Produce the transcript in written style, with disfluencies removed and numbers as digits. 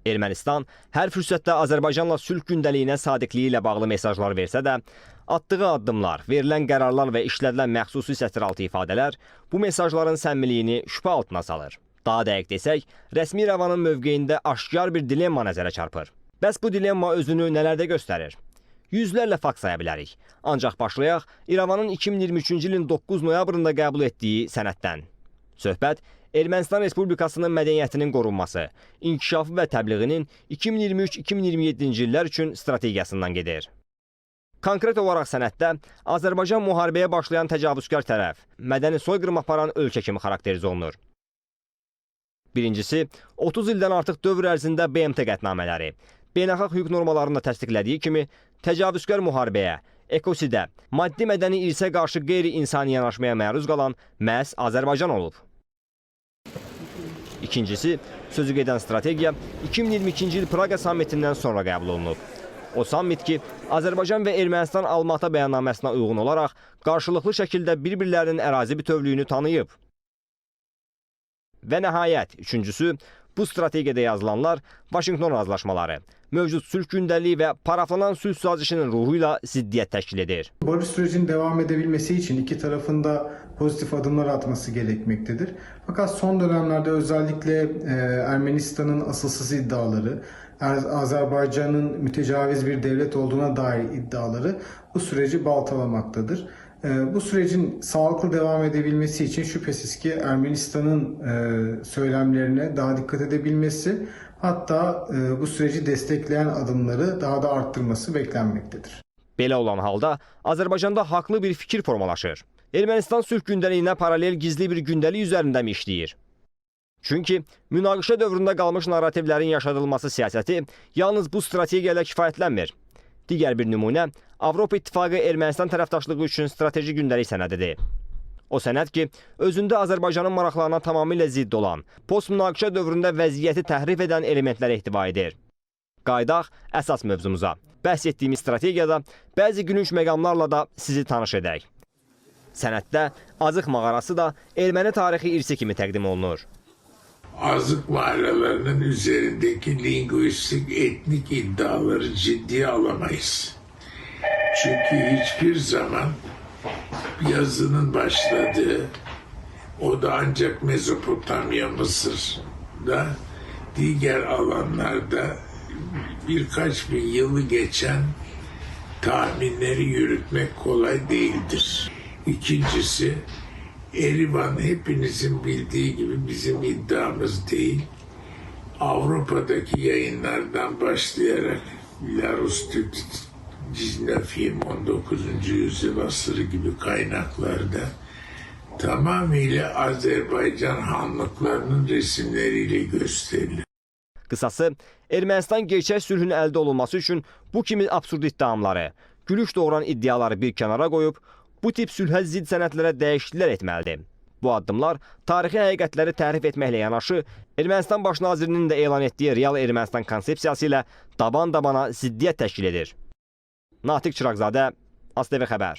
Ermənistan hər fürsətdə Azərbaycanla sülh gündəliyinə sadiqliyi ilə bağlı mesajlar versə də, atdığı addımlar, verilən qərarlar və işlədilən məxsusi sətiraltı ifadələr bu mesajların səmmiliyini şübhə altına salır. Daha dəqiq desək, rəsmi İrəvanın mövqeyində aşkar bir dilemma nəzərə çarpır. Bəs bu dilemma özünü nələrdə göstərir? Yüzlərlə fakt saya bilərik. Ancaq başlayaq İrəvanın 2023-cü ilin 9 noyabrında qəbul etdiyi sənəddən. Söhbət Ermənistan Respublikasının mədəniyyətinin qorunması, inkişafı və təbliğinin 2023-2027-ci illər üçün strategiyasından gedir. Konkret olaraq sənəddə Azərbaycan müharibəyə başlayan təcavüzkar tərəf, mədəni soyqırım aparan ölkə kimi xarakterizə olunur. Birincisi, 30 ildən artıq dövr ərzində BMT qətnamələri, beynəlxalq hüquq normalarını da təsdiqlədiyi kimi təcavüzkar müharibəyə, ekosidə, maddi mədəni irsə qarşı qeyri-insani yanaşmaya məruz qalan məhz Azərbaycan olub. İkincisi, sözü gedən strategiya 2022-ci il Praqa sammitindən sonra qəbul olunub. O sammit ki, Azərbaycan və Ermənistan Almatı bəyannaməsinə uyğun olaraq qarşılıqlı şəkildə bir-birlərinin ərazi bütövlüyünü tanıyıb. Və nəhayət, üçüncüsü, bu strategiyada yazılanlar Vaşinqton razılaşmaları, mövcud sülh gündəliyi və paraflanan sülh sazişinin ruhu ilə ziddiyyət təşkil edir. Barış sürecinin devam edebilmesi için iki tarafın da pozitif adımlar atması gerekmektedir. Fakat son dönemlerde özellikle Ermenistan'ın asılsız iddiaları, Azerbaycan'ın mütecaviz bir devlet olduğuna dair iddiaları bu süreci baltalamaktadır. Bu sürecin sağlıklı devam edebilmesi için şüphesiz ki Ermenistan'ın söylemlerine daha dikkat edebilmesi, hatta bu süreci destekleyen adımları daha da arttırması beklenmektedir. Belə olan halda Azərbaycanda haqlı bir fikir formalaşır. Ermənistan sülh gündəliyinə paralel gizli bir gündəlik üzərində mi işləyir? Çünki münaqişə dövründə qalmış narrativlərin yaşadılması siyasəti yalnız bu strategiya ilə kifayətlənmir. Digər bir nümunə Avropa İttifaqı Ermənistan tərəfdaşlığı üçün strateji gündəlik sənədidir. O sənəd ki, özündə Azərbaycanın maraqlarına tamamilə zidd olan, post-münaqişə dövründə vəziyyəti təhrif edən elementləri ehtiva edir. Qaydaq əsas mövzumuza. Bəhs etdiyimiz strategiyada bəzi gülünç məqamlarla da sizi tanış edək. Sənəddə Azıq mağarası da erməni tarixi irsi kimi təqdim olunur. Azık mağaralarının üzerindeki linguistik, etnik iddiaları ciddiye alamayız. Çünkü hiçbir zaman yazının başladığı, o da ancak Mezopotamya, Mısır'da, diğer alanlarda birkaç bin yılı geçen tahminleri yürütmek kolay değildir. İkincisi, Erivan hepinizin bildiği gibi bizim iddiamız değil. Avrupa'daki yayınlardan başlayarak Larus Ciznafim 19. yüzyıl asırı gibi kaynaklarda tamamıyla Azerbaycan hanlıklarının resimleriyle gösterilir. Qısası, Ermənistan gerçək sülhün əldə olunması üçün bu kimi absurd iddiamları, gülüş doğuran iddiaları bir kənara qoyub, bu tip sülhə zidd sənədlərə dəyişikliklər etməlidir. Bu addımlar tarixi həqiqətləri təhrif etməklə yanaşı, Ermənistan baş nazirinin də elan etdiyi real Ermənistan konsepsiyası ilə daban-dabana ziddiyyət təşkil edir. Natiq Çıraqzadə, ASTV Xəbər.